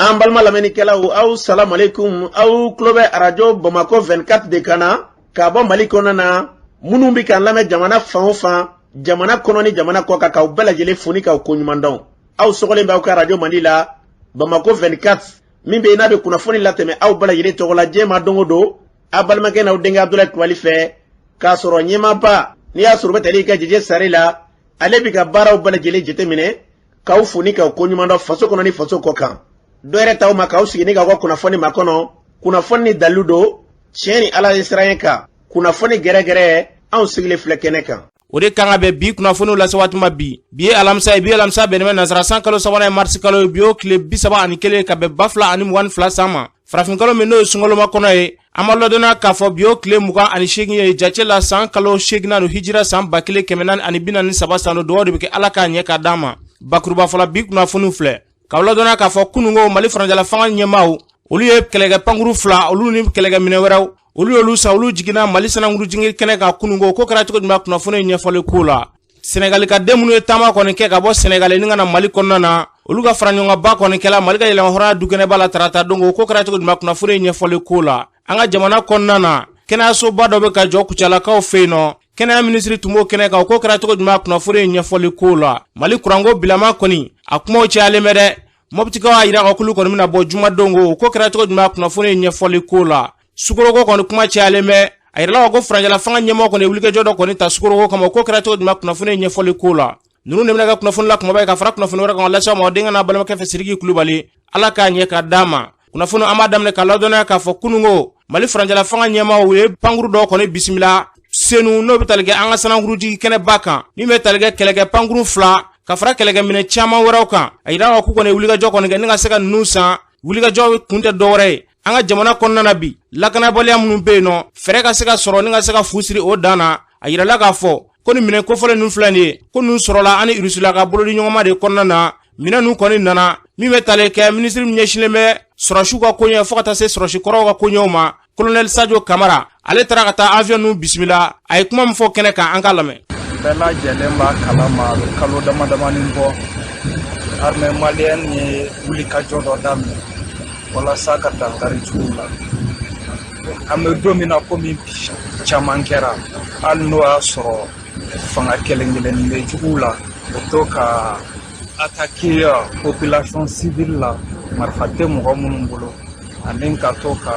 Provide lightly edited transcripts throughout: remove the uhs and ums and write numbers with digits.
An balma lamɛnnikɛlaw aw salam aleikum aw tulo bɛ arajo Bamako 24 de kana ka bɔ Mali kɔnɔ na minnu bi kan lamɛn jamana fan o fan jamana kɔnɔ ni jamana kɔ kan k'aw bɛɛ lajɛlen foni k'aw koɲuman dɔn aw sɔgɔlen b'aw ka arajo Mali la Bamako 24 min bɛ n'a bɛ kunnafoni latɛmɛ aw bɛɛ lajɛlen tɔgɔ la diɲɛ ma don o don a balimakɛ n'aw denkɛ Abdulaye Kulibali fɛ k'a sɔrɔ ɲɛmaaba n'i y'a sɔrɔ bɛ tali ka jɛjɛ sari la ale bi ka baaraw bɛɛ lajɛlen jateminɛ k'aw foni k'aw koɲuman dɔn faso kɔnɔ ni faso kɔ kan dɔɛrɛ taw ma k'aw sigi ni k'aw ka kunnafoni ma kɔnɔ kunnafoni ni dalilu don tiɲɛ ni ala ye siran kan kunnafoni gɛrɛgɛrɛ anw sigilen filɛ kɛnɛ kan o de kan ka bɛn bi kunnafoniw lase waati ma bi ye alamisa ye bɛnnen bɛ nasara san kalo sabanan ye marisi kalo ye bi o tile 31 ka bɛn 2022 san ma farafinkalo min n'o ye sunkaloma kɔnɔ ye an ma ladɔnniya k'a fɔ bi o tile 28 ye jace la san kalo 8 na hijira san 1443 san dugawu de bɛ kɛ ala k'a ɲɛ k'a d'an ma bakuruba fɔla bi kunnafoniw filɛ k'aw ladɔnniya k'a fɔ kunungo Mali faranjala fanga ɲɛmaaw olu ye kɛlɛkɛ pankuru 2 olu ni kɛlɛkɛ minɛ wɛrɛw olu y'olu sa olu jiginna Mali sananguru jingiri kɛnɛ kan kunungo ko kɛra cogo jumɛn kunnafoni ɲɛfɔli ko la Senegal ka den minnu ye taama kɔni kɛ ka bɔ Senegal ni ka na Mali kɔnɔna na olu ka fara ɲɔgɔn ba kɔni kɛla Mali ka yɛlɛma hɔrɔnya dukɛnɛba la tarata dongo ko kɛra cogo jumɛn kunnafoni ɲɛfɔli ko la an ka jamana kɔnɔna na kɛnɛyasoba dɔ bɛ ka jɔ kucalakaw fɛ yen nɔ kɛnɛya minisiri tun b'o kɛnɛ kan ko kɛra cogo jumɛn kunnafoni ɲɛfɔli ko la Mali kuranko bilama kɔni a kumaw cayalen bɛ dɛ Moptikaw a yira ka kulu kɔni bɛna bɔ jumadongo ko kɛra cogo jumɛn kunnafoni ɲɛfɔli ko la Sukoroko kɔni kuma cayalen bɛ a yirala ko faranjala fanga ɲɛmɔgɔ kɔni wulikajɔ dɔ kɔni ta Sukoroko kama ko kɛra cogo jumɛn kunnafoni ɲɛfɔli ko la ninnu de bɛna ka kunnafoni la kumaba ye ka fara kunnafoni wɛrɛ kan lase ma denkɛ n'a balimakɛ fɛ Sidiki Kulibali ala k'a ɲɛ k'a d'a ma kunnafoni an b'a daminɛ ka ladɔnniya k'a fɔ kunungo Mali faranjala fanga ɲɛmɔgɔ u ye pankuru dɔ kɔni bisimila senu n'o bɛ tali kɛ an ka sananguru jigi kɛnɛba kan min bɛ tali kɛ kɛlɛkɛ pankuru 2 ka fara kɛlɛkɛ minɛ caman wɛrɛw kan a yira ka ku kɔni wulikajɔ kɔni kɛ ni ka se ka ninnu san wulikajɔ kun tɛ dɔwɛrɛ ye an ka jamana kɔnɔna na bi lakanabaliya minnu bɛ yen nɔ fɛrɛ ka se ka sɔrɔ ni ka se ka fu siri o dan na a yirala k'a fɔ ko ni minɛ kofɔlen ninnu filɛ nin ye ko ninnu sɔrɔla ani Irusila ka bolodi ɲɔgɔnma de kɔnɔna na minɛ ninnu kɔni nana min bɛ tali kɛ minisiri min ɲɛsinnen bɛ sɔrɔsiw ka koɲɛ fo ka taa se sɔrɔsikɔrɔw ka koɲɛw ma Colonel Sadio Kamara ale taara ka taa avion ninnu bisimila a ye kuma min fɔ kɛnɛ kan an ka lamɛn bɛɛ lajɛlen b'a kalama kalo damadamanin bɔ armée malienne ye wulikajɔ dɔ daminɛ walasa ka dankari juguw la an bɛ don min na komi bi caman kɛra hali n'o y'a sɔrɔ fanga kelen-kelennin bɛ juguw la o to ka attaquer population civile la marifa tɛ mɔgɔ minnu bolo ani ka to ka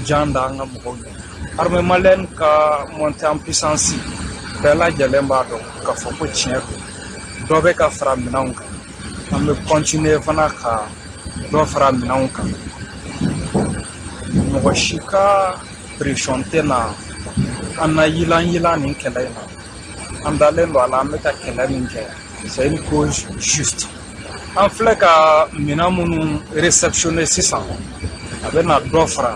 jan da an ka mɔgɔw ye armée malienne ka montée en puissance bɛɛ lajɛlen b'a dɔn k'a fɔ ko tiɲɛ don dɔ bɛ ka fara minɛnw kan an bɛ continuer fana ka dɔ fara minɛnw kan mɔgɔ si ka pression tɛ na an na yilan nin kɛlɛ in na an dalen don a la an bɛ ka kɛlɛ min kɛ c'est une cause juste an filɛ ka minɛn minnu réceptionner sisan a bɛ na dɔ fara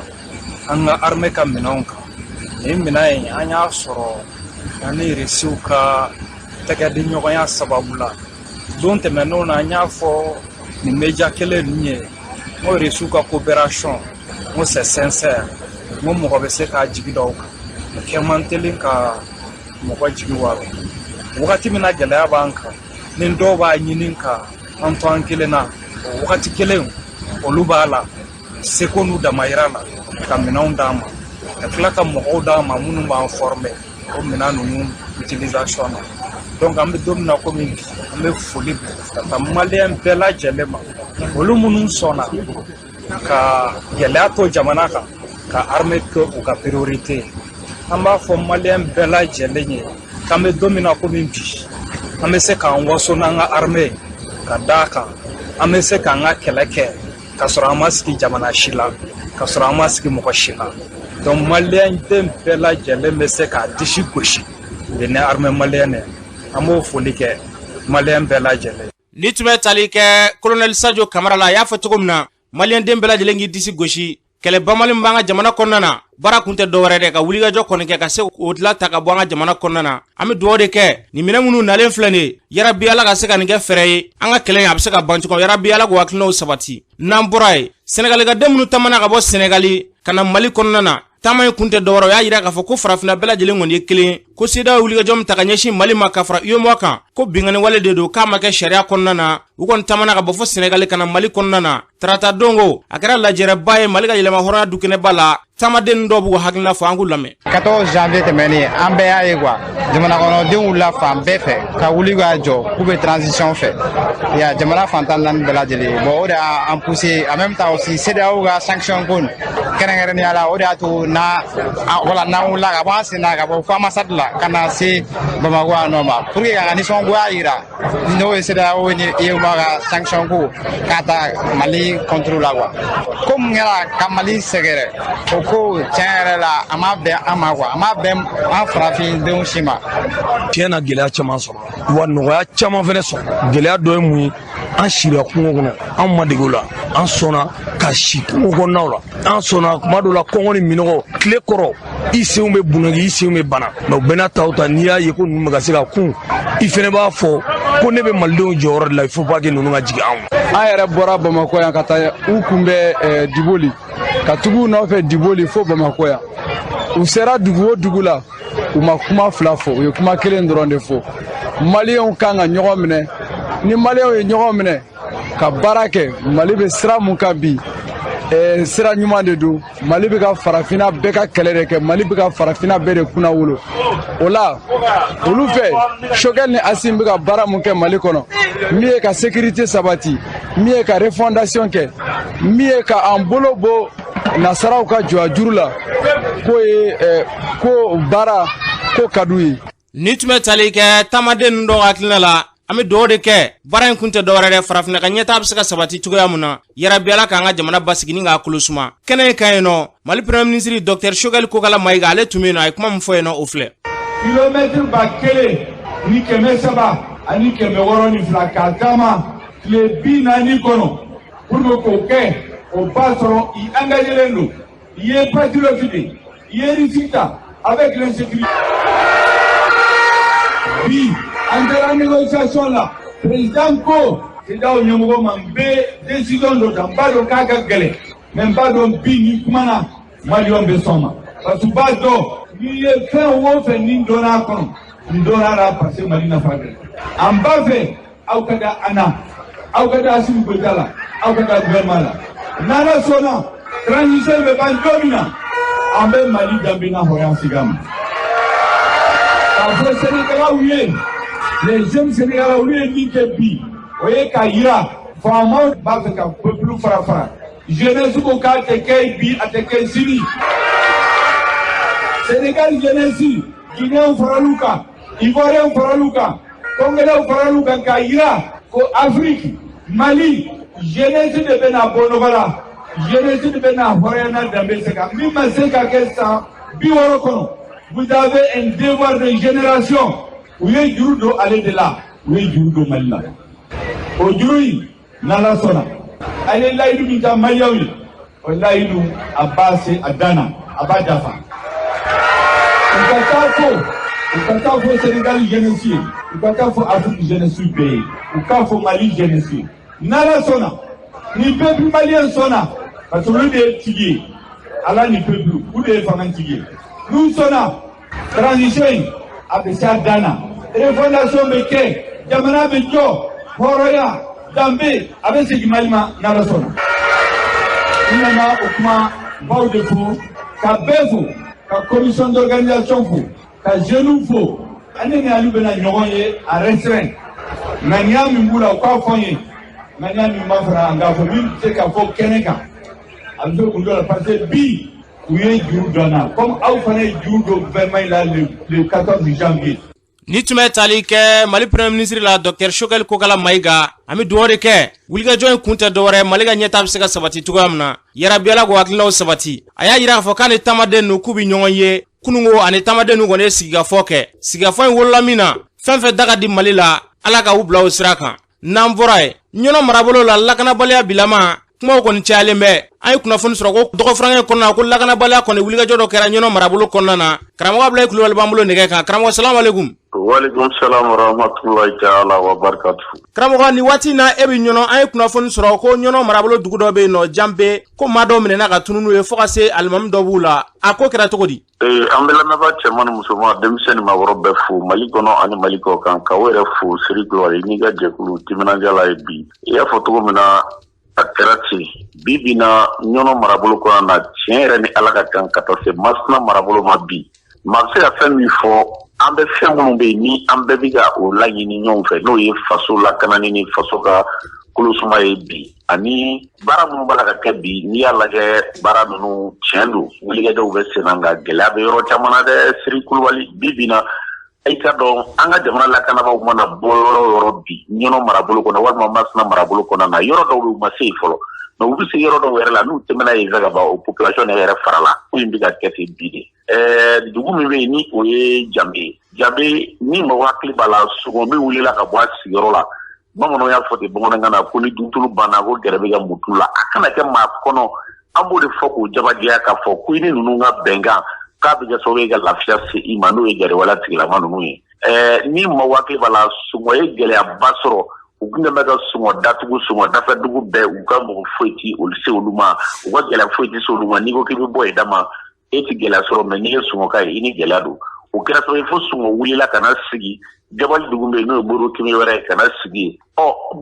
an ka armée ka minɛnw kan nin minɛn in an y'a sɔrɔ ani Irisiw ka tɛgɛdi ɲɔgɔnya sababu la don tɛmɛnenw na an y'a fɔ nin média kelen ninnu ye n ko Irisiw ka coopération n ko c'est sincère n ko mɔgɔ bɛ se k'a jigi da o kan o kɛ man teli ka mɔgɔ jigi waro wagati min na gɛlɛya b'an kan ni dɔw b'a ɲini ka an to an kelen na o wagati kelen olu b'a la seko n'u damayira la ka minɛnw d'an ma ka tila ka mɔgɔw d'an ma minnu b'an former o minɛn ninnu utilisation na donc an bɛ don min na komi bi an bɛ foli ka taa maliyɛn bɛɛ lajɛlen ma olu minnu sɔnna ka gɛlɛya to jamana kan ka armée kɛ u ka priorité an b'a fɔ maliyɛn bɛɛ lajɛlen ye k'an bɛ don min na komi bi an bɛ se k'an waso n'an ka armée ka d'a kan an bɛ se k'an ka kɛlɛ kɛ ka sɔrɔ an ma sigi jamana si la ka sɔrɔ an ma sigi mɔgɔ si la donc maliyɛn den bɛɛ lajɛlen bɛ se k'a disi gosi ni armée malienne an b'o foli kɛ maliyɛn bɛɛ lajɛlen ni tun bɛ tali kɛ Colonel Sadio Kamara la a y'a fɔ cogo min na maliyɛn den bɛɛ lajɛlen k'i disi gosi kɛlɛ bamali min b'an ka jamana kɔnɔna na baara kun tɛ dɔwɛrɛ dɛ ka wulikajɔ kɔni kɛ ka se o dilan ta ka bɔ an ka jamana kɔnɔna na an bɛ dugawu de kɛ nin minɛn minnu nalen filɛ nin ye yarabi ala ka se ka nin kɛ fɛrɛ ye an ka kɛlɛ in a bɛ se ka ban cogo yarabi ala k'o hakilinaw sabati n'an bɔra ye Senegal ka den minnu taamana ka bɔ Senegal ka na Mali kɔnɔna na tama in kun tɛ dɔwɛrɛ y'a yira k'a fɔ ko farafina bɛɛ lajɛlen kɔni ye kelen ko CEDEAO wulikajɔ min ta ka ɲɛsin Mali ma ka fara UEMOA kan ko bingani wale de don k'a ma kɛ sariya kɔnɔna na u kɔni tamana ka bɔ fɔ Senegal kana Mali kɔnɔna na tarata dongo a kɛra lajɛrɛba ye Mali ka yɛlɛma hɔrɔnya du kɛnɛba la tamaden dɔw b'u hakilina fɔ an k'u lamɛn. 14 janvier tɛmɛnen an bɛɛ y'a ye quoi jamana kɔnɔdenw la fan bɛɛ fɛ ka wuli ka jɔ k'u bɛ transition fɛ ya jamana fantan naani bɛɛ lajɛlen bon o de y'an poussé en même temps aussi CEDEAO ka sanction ko kɛrɛnkɛrɛnnenya la o de y'a to n'an wulila ka bɔ an sen na ka bɔ fo ambassade la ka na se Bamako yan nɔ ma pour que ka nisɔngoya yira n'o ye CEDEAO ni UEMOA ka sanction ko k'a ta Mali contre la quoi ko mun kɛra ka Mali sɛgɛrɛ o ko tiɲɛ yɛrɛ la a ma bɛn an ma quoi a ma bɛn an farafindenw si ma. Tiɲɛ na gɛlɛya caman sɔrɔ wa nɔgɔya caman fɛnɛ sɔrɔ gɛlɛya dɔ ye mun ye an sira kungo kɔnɔ an ma dege o la an sɔnna ka si kungo kɔnɔnaw la an sɔnna kuma dɔw la kɔngɔ ni minɔgɔ tile kɔrɔ i senw bɛ bunaki i senw bɛ bana mɛ u bɛɛ n'a ta o ta n'i y'a ye ko ninnu bɛ ka se ka kun i fɛnɛ b'a fɔ ko ne bɛ malidenw jɔyɔrɔ de la il faut pas que ninnu ka jigin anw. An yɛrɛ bɔra Bamako yan ka taa u kunbɛn Diboli ka tugu u nɔfɛ Diboli fo Bamako yan u sera dugu o dugu la u ma kuma fila fɔ u ye kuma kelen dɔrɔn de fɔ maliyɛnw kan ka ɲɔgɔn minɛ ni maliyɛnw ye ɲɔgɔn minɛ ka baara kɛ Mali bɛ sira mun kan bi sira ɲuman de don Mali bɛ ka farafina bɛɛ ka kɛlɛ de kɛ Mali bɛ ka farafina bɛɛ de kunna wolo o la olu fɛ Choguel ni Assimi bɛ ka baara mun kɛ Mali kɔnɔ min ye ka sécurité sabati min ye ka refondation kɛ min ye ka an bolo bɔ nasaraw ka jɔ a juru la ko ye ko baara ko ka d'u ye. Ni tun bɛ tali kɛ tamaden dɔw hakilina la an bɛ dugawu de kɛ baara in kun tɛ dɔwɛrɛ dɛ farafina ka ɲɛtaa bɛ se ka sabati cogoya mun na yarabi Ala k'an ka jamana basigi ni k'a kolo suma kɛnɛ in kan yen nɔ Mali premier ministre Dr Choguel Kokala Mayiga ale tun bɛ yen nɔ a ye kuma min fɔ yen nɔ o filɛ. Kilomètre ba kelen ni kɛmɛ saba ani kɛmɛ wɔɔrɔ ni fila k'a taama tile 40 kɔnɔ pour que k'o kɛ o b'a sɔrɔ i engagelen don i ye patriote de i ye risque ta avec l'insécurité. Bi an taara négociation la président ko CEDEAO ɲɛmɔgɔ ma n bɛ décision dɔ ta n b'a dɔn k'a ka gɛlɛn mais n b'a dɔn bi ni kumana maliyɛnw bɛ sɔn ma parce que u b'a dɔn n'i ye fɛn o fɛn ni donna a kɔnɔ nin donna la parce que Mali nafa bɛ an b'a fɛ aw ka da an na aw ka da Assimi Goïta la aw ka da gouvernement la n'Ala sɔnna transition bɛ ban don min na an bɛ Mali danbe na hɔrɔnya sig'a ma k'a fɔ Sénégalais ye les jeunes Sénégalais olu ye min kɛ bi o ye k'a yira faamaw b'a fɛ ka peuple fara fara jeunesse ko k'a tɛ kɛ bi a tɛ kɛ sini Sénégal jeunesse Guinéens faral'u kan Ivoiriens faral'u kan Congolais faral'u kan k'a yira ko Afrique Mali jeunesse de bɛ na bɔ nɔgɔ la jeunesse de bɛ na hɔrɔnya n'a danbe se kan min ma se ka kɛ san 60 kɔnɔ vous avez un devoir de génération u ye juru don ale de la u ye juru don Mali la o juru in n'Ala sɔnna a ye layidu min ta maliyɛnw ye o layidu a b'a se a dan na a b'a dafa u ka taa fɔ Sénégal jeunesse ye u ka taa fɔ Afrique jeunesse bɛɛ ye u k'a fɔ Mali jeunesse ye n'Ala sɔnna ni peuple malien sɔnna parce que olu de ye tigi ye Ala ni peuple olu de ye fangatigi ye n'u sɔnna transition in a bɛ se a dan na refondation bɛ kɛ jamana bɛ jɔ hɔrɔnya danbe a bɛ segin Mali ma n'Ala sɔnna n nana o kuma baw de fɔ ka bɛɛ fo ka commission d'organisation fo ka jeunes fo ani ni alu bɛna ɲɔgɔn ye a restreint ŋaniya min b'u la u k'a fɔ n ye ŋaniya min b'a fara an k'a fɔ min bɛ se ka fɔ kɛnɛ kan a bɛ se k'u dɔ la parce que bi u ye juru dɔn na comme aw fana ye juru don gouvernement la le 14 janvier. Ni tun bɛ tali kɛ Mali premier ministre la Dr Choguel Kokala Mayiga an bɛ dugawu de kɛ wulikajɔ in kun tɛ dɔwɛrɛ Mali ka ɲɛtaa bɛ se ka sabati cogoya min na yarabi Ala k'o hakilinaw sabati a y'a yira k'a fɔ k'ani tamaden ninnu k'u bɛ ɲɔgɔn ye kunungo ani tamaden ninnu kɔni ye sigikafɔ kɛ sigikafɔ in wolola min na fɛn fɛn da ka di Mali la Ala ka u bila o sira kan n'an bɔra yen ɲɔnɔ marabolo la lakanabaliya bilama kumaw kɔni cayalen bɛ an ye kunnafoni sɔrɔ ko dɔgɔfurankɛ kɔnɔna ko lakanabaliya kɔni wulikajɔ dɔ kɛra ɲɔnɔ marabolo kɔnɔna na karamɔgɔ Abulayi Kulubali b'an bolo nɛgɛ kan karamɔgɔ salamu aleykum. Walaikum salam wa rahmatullahi ta'ala wa barakatuh. Karamɔgɔ ni waati na e bi ɲɔnɔ an ye kunnafoni sɔrɔ ko ɲɔnɔ marabolo dugu dɔ bɛ yen nɔ Janbe ko maa dɔ minɛna ka tununu ye fo ka se alimami dɔ b'u la a ko kɛra cogo di? An bɛ lamɛnbaa cɛman ni musoman denmisɛnnin maakɔrɔ bɛɛ fo Mali kɔnɔ ani Mali kɔ kan ka o yɛrɛ fo Siri Kulubali n'i ka jɛkulu timinandiya ye bi i y'a fɔ cogo min na a kɛra ten bi bi na ɲɔnɔ marabolo kɔnɔ na tiɲɛ yɛrɛ ni Ala ka kan ka taa se Masina marabolo ma bi maa bɛ se ka fɛn min fɔ an bɛ fɛn minnu bɛ yen ni an bɛɛ bɛ ka o laɲini ɲɔgɔn fɛ n'o ye faso lakanani ni faso ka kolosuma ye bi ani baara minnu b'a la ka kɛ bi n'i y'a lajɛ baara ninnu tiɲɛ don wulikɛjɔw bɛ sen na nka gɛlɛya bɛ yɔrɔ caman na dɛ Siri Kulubali bi bi na i ka dɔn an ka jamana lakanabaaw mana bɔ yɔrɔ o yɔrɔ bi ɲɔnɔ marabolo kɔnɔ walima Masina marabolo kɔnɔ na yɔrɔ dɔw u ma se yen fɔlɔ mɛ u bɛ se yɔrɔ dɔw yɛrɛ la n'u tɛmɛna yen fɛ ka ban o population yɛrɛ fara la ko in bɛ ka kɛ ten bi de dugu min bɛ yen ni o ye Janbe Janbe ni mɔgɔ hakili b'a la sɔgɔn min wulila ka bɔ a sigiyɔrɔ la bamananw y'a fɔ ten bamanankan na ko ni dutulu banna ko gɛrɛ bɛ kɛ mutu la a kana kɛ maa kɔnɔ an b'o de fɔ k'o jabajɛya k'a fɔ ko i ni ninnu ka bɛnkan k'a bɛ kɛ sababu ye ka lafiya se i ma n'o ye gɛrɛwala tigilama ninnu ye ni mɔgɔ hakili b'a la sɔgɔn ye gɛlɛyaba sɔrɔ u kun bɛ ka sɔngɔ datugu sɔngɔ dafɛdugu bɛɛ u ka mɔgɔ foyi ti olu se olu ma u ka gɛlɛya foyi ti se olu ma n'i ko k'i bɛ bɔ i da ma e ti gɛlɛya sɔrɔ mɛ n'i ye sɔngɔ ka ye i ni gɛlɛya don o kɛra sababu ye fo sɔngɔ wulila ka na sigi jabali dugu bɛ yen n'o ye boro kɛmɛ wɛrɛ ye ka na sigi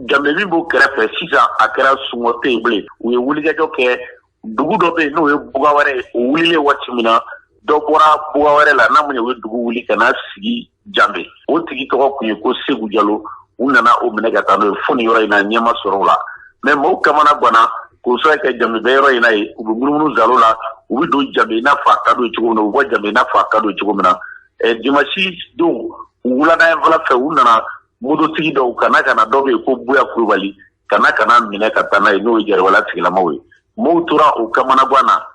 Janbe min b'o kɛrɛfɛ sisan a kɛra sɔngɔ tɛ yen bilen u ye wulikɛjɔ kɛ dugu dɔ bɛ yen n'o ye buga wɛrɛ ye o wulilen waati min na dɔ bɔra buga wɛrɛ la n'a mun ye o ye dugu wuli ka na sigi Janbe o tigi tɔgɔ kun ye ko Segu Jalo u nana o minɛ ka taa n'o ye fo nin yɔrɔ in na ɲɛma sɔrɔ o la mɛ mɔgɔw kamana ganna k'o sɔrɔ kɛ Janbe bɛ yɔrɔ in na ye u bɛ munumunu zalo la u bɛ don Janbe i n'a fɔ a ka d'u ye cogo min na u bɛ bɔ Janbe i n'a fɔ a ka d'u ye cogo min na dimanche don wulada in fana fɛ u nana mototigi dɔw ka na dɔ bɛ yen ko Buya Kulubali ka na minɛ ka taa n'a ye n'o ye gɛrɛwala tigilamaw ye mɔgɔw tora o kamana ganna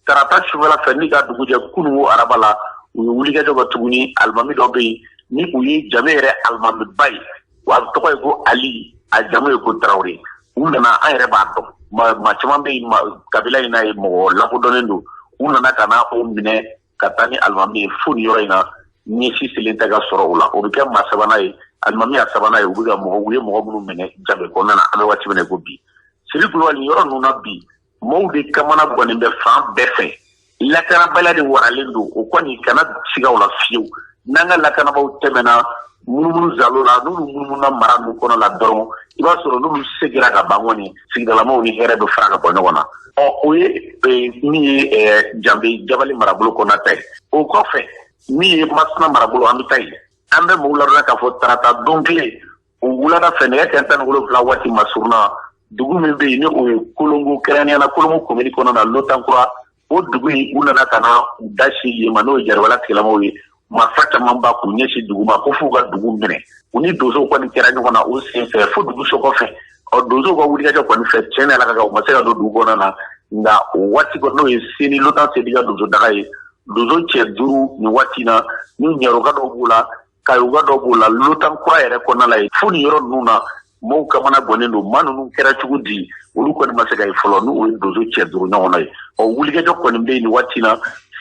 tarata sufɛla fɛ ni ka dugu jɛ kununko araba la u ye wulikɛjɔ kɛ tuguni alimami dɔ bɛ yen ni u ye Janbe yɛrɛ alimamiba ye wa tɔgɔ ye ko Ali a jamu ye ko Tarawele u nana an yɛrɛ b'a dɔn maa caman bɛ yen kabila in na ye mɔgɔ lakodɔnnen don u nana ka na o minɛ ka taa ni alimami ye fo nin yɔrɔ in na ɲɛsi selen tɛ ka sɔrɔ o la o bɛ kɛ maa sabanan ye alimami y'a sabanan ye u ye mɔgɔ minnu minɛ Janbe kɔnɔna na an bɛ waati min na ko bi Siri Kulubali yɔrɔ ninnu na bi mɔgɔw de kamana gannen bɛ fan bɛɛ fɛ lakanabaliya de waralen don o kɔni kana siga o la fiyewu n'an ka lakanabaaw tɛmɛna munumunu zalo la n'olu munumuna mara ninnu kɔnɔ la dɔrɔn i b'a sɔrɔ n'olu segira ka ban kɔni sigidalamaw ni hɛrɛ bɛ fara ka bɔ ɲɔgɔn na o ye min ye Janbe jabali marabolo kɔnɔ ta ye o kɔfɛ min ye Masina marabolo an bɛ taa yen an bɛ mɔgɔw ladɔnniya k'a fɔ tarata don kelen o wulada fɛ nɛgɛ kanɲɛ 17 waati masuruna dugu min bɛ yen ni o ye Kolongo kɛrɛnkɛrɛnnenya la Kolongo komini kɔnɔ na Lotankura o dugu in u nana ka na u da si yen ma n'o ye gɛrɛwala tigilamaw ye marifa caman b'a k'u ɲɛsin dugu ma ko f'u ka dugu minɛ u ni donsow kɔni kɛra ɲɔgɔn na o sen fɛ fo dugu so kɔfɛ donsow ka wulikajɔ kɔni fɛ tiɲɛ na Ala ka kan u ma se ka don dugu kɔnɔ na nka o waati kɔnɔ n'o ye seni Lotan sedi ka donso daga ye donso cɛ 5 nin waati na ni ɲɛroka dɔw b'u la kayuka dɔw b'u la Lotankura yɛrɛ kɔnɔna la ye fo nin yɔrɔ ninnu na mɔgɔw kamana gannen don maa ninnu kɛra cogo di olu kɔni ma se ka ye fɔlɔ n'o ye donso cɛ 5 ɲɔgɔn na ye wulikajɔ kɔni bɛ yen nin waati na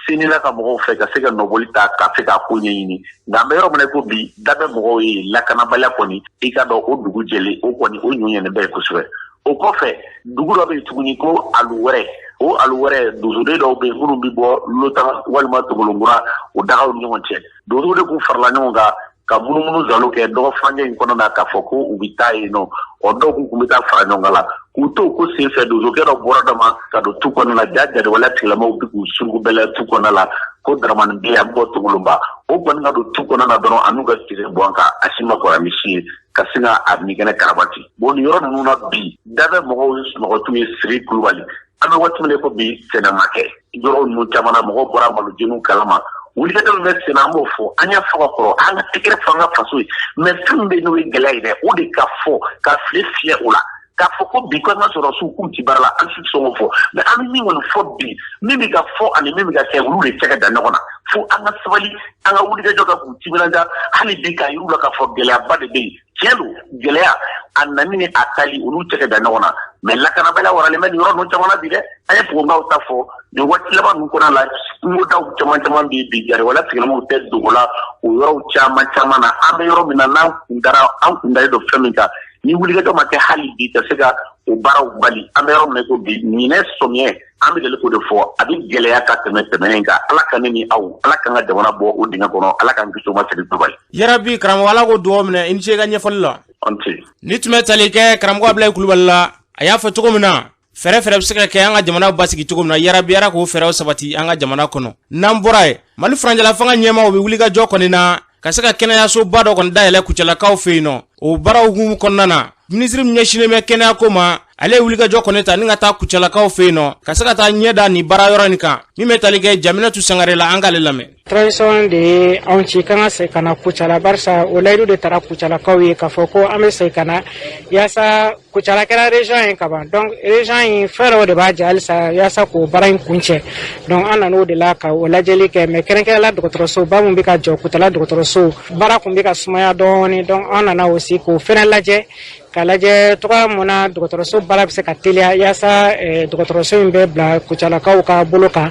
senila ka mɔgɔw fɛ ka se ka nɔbɔli ta ka se k'a ko ɲɛɲini nka an bɛ yɔrɔ min na ko bi da bɛ mɔgɔw ye lakanabaliya kɔni i ka dɔn o dugu jɛlen o kɔni o ɲɔɲɛnen bɛ ye kosɛbɛ o kɔfɛ dugu dɔ bɛ yen tuguni ko Alu wɛrɛ o Alu wɛrɛ donsoden dɔw bɛ yen minnu bɛ bɔ Lotan walima Togolonkura o dagaw ni ɲɔgɔn cɛ donsow de kun farala ɲɔgɔn kan ka munumunu zalo kɛ dɔgɔ furancɛ in kɔnɔ na k'a fɔ ko u bɛ taa yen nɔ dɔw kun bɛ taa fara ɲɔgɔn kan la k'u to ko senfɛ donsokɛ dɔ bɔra dɔ ma ka don tu kɔnɔna la jadɛwala tigilamaw bɛ k'u surugu bɛlɛ tu kɔnɔna la ko Daramani bɛ yan bɔ Togolonba o kɔni ka don tu kɔnɔna na dɔrɔn an n'u ka tile bɔ an kan a si ma kɔrɔ misi ye ka sin ka a ɲɛgɛnɛ karabati nin yɔrɔ ninnu na bi da bɛ mɔgɔw ye sunɔgɔtu ye Siri Kulubali an bɛ waati min ko bi sɛnɛ ma kɛ yɔrɔ ninnu caman na mɔgɔw bɔra malojɛniw kalama wulikɛjɔ min bɛ sen na an b'o fɔ an y'a fɔ ka kɔrɔ an ka tɛgɛrɛ fɔ an ka faso ye mɛ fɛn min bɛ n'o ye gɛlɛya ye dɛ o de ka fɔ ka file fiyɛ o la k'a fɔ ko bi ko an ka sɔrɔ su k'u ti baara la an si sɔn k'o fɔ mɛ an bɛ min kɔni fɔ bi min bɛ ka fɔ ani min bɛ ka kɛ olu de cɛ ka da ɲɔgɔn na fo an ka sabali an ka wulikɛjɔ ka k'u timinanja hali bi k'a yir'u la k'a fɔ gɛlɛyaba de bɛ yen tiɲɛ don gɛlɛya a nani ni a tali olu cɛ ka da ɲɔgɔn na mɛ lakanabaliya waralen bɛ nin yɔrɔ ninnu caman na bi dɛ an ye Pogonnkaw ta fɔ ni waati laban ninnu kɔnɔna la kungodaw caman caman bɛ bi jari wala sigilenmaw tɛ dogo la o yɔrɔw caman caman na an bɛ yɔrɔ min na n'an kundalen don fɛn min kan ni wulikajɔ ma kɛ hali bi ka se ka o baaraw bali an bɛ yɔrɔ min na ko bi ɲinɛ sɔmiɲɛ an bɛ deli k'o de fɔ a bɛ gɛlɛya ka tɛmɛ tɛmɛnen kan ala ka ne ni aw ala k'an ka jamana bɔ o dingɛ kɔnɔ ala k'an kisi o ma siri duba ye. Yarabi karamɔgɔ ala ko dugawu minɛ i ni ce ka ɲɛfɔli la. Ante. Ni tun bɛ tali kɛ karamɔgɔ Abulayi Kulubali la a y'a fɔ cogo min na fɛrɛ bɛ se ka kɛ an ka jamana basigi cogo min na yarabi ala k'o fɛrɛw sabati an ka jamana kɔnɔ. N'an bɔra ye Mali furancɛla fanga ɲɛmaaw bɛ wulikajɔ kɔni na ka se ka kɛnɛyasoba dɔ kɔni dayɛlɛ Kucalakaw fɛ yen nɔ o baaraw hukumu kɔnɔna na minisiri min ɲɛsinnen bɛ kɛnɛya ko ma ale ye wulikajɔ kɔni ta ni ka taa Kucalakaw fɛ yen nɔ ka se ka taa ɲɛ da nin baara yɔrɔ nin kan min bɛ tali kɛ Jaminatu Sangare la an k'ale lamɛn. Tradition de ye anw ci kan ka segin ka na Kucala barisa o layidu de taara Kucalakaw ye k'a fɔ ko an bɛ segin ka na yaasa Kucala kɛra région ye kaban donc région in fɛn dɔw de b'a jɛ halisa yaasa k'o baara in kuncɛ donc an nan'o de la ka o lajɛli kɛ mais kɛrɛnkɛrɛnla dɔgɔtɔrɔsoba min bɛ ka jɔ Kucala dɔgɔtɔrɔso baara kun bɛ ka sumaya dɔɔni donc an nana aussi k'o fɛnɛ lajɛ ka lajɛ tɔgɔ mun na dɔgɔtɔrɔso baara bɛ se ka teliya yaasa dɔgɔtɔrɔso in bɛ bila Kucalakaw ka bolo kan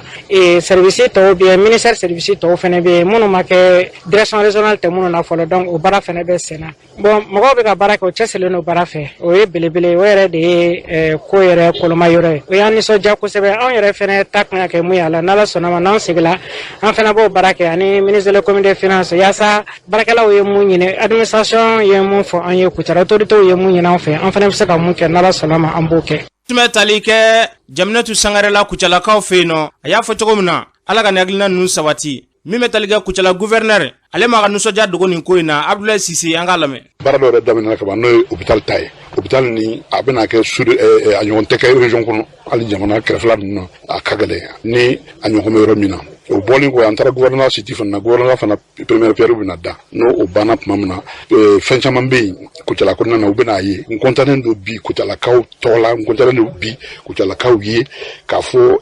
service tɔw bɛ yen ministère service tɔw fɛnɛ bɛ yen minnu ma kɛ direction régionale tɛ minnu na fɔlɔ donc o baara fɛnɛ bɛ sen na bon mɔgɔw bɛ ka baara kɛ o cɛsirilen don baara fɛ o ye belebele o yɛrɛ de ye ko yɛrɛ kɔlɔma yɔrɔ ye o y'an nisɔndiya kosɛbɛ anw yɛrɛ fɛnɛ ta kan ka kɛ mun ye a la n'Ala sɔnna ma n'an segila an fɛnɛ b'o baara kɛ ani ministre de l'économie des finances yaasa baarakɛlaw ye mun ɲini administration ye mun fɔ an ye Kucala autorités ye mun ɲini an fɛ an fɛnɛ bɛ se ka mun kɛ n'Ala sɔnna ma an b'o kɛ. Tun bɛ tali kɛ Jaminatu Sangare la Kucalakaw fɛ yen nɔ a y'a fɔ cogo min na ala ka nin hakilina ninnu sabati min bɛ tali kɛ Kucala gouverneur ale ma ka nisɔndiya dogo nin ko in na Abdoulaye Sise an k'a lamɛn. Baara dɔ yɛrɛ daminɛna ka ban n'o ye hôpital ta ye hôpital ni a bɛna kɛ a ɲɔgɔn tɛ kɛ région kɔnɔ hali jamana kɛrɛfɛla ninnu na a ka gɛlɛn ni a ɲɔgɔn bɛ yɔrɔ min na o bɔlen kɔ an taara gouvernement siti fana na gouvernement fana première pierre bɛna da n'o o banna tuma min na fɛn caman bɛ yen Kucala kɔnɔna na u bɛna ye n kɔntannen don bi Kucalakaw tɔgɔ la n kɔntannen don bi Kucalakaw ye k'a fɔ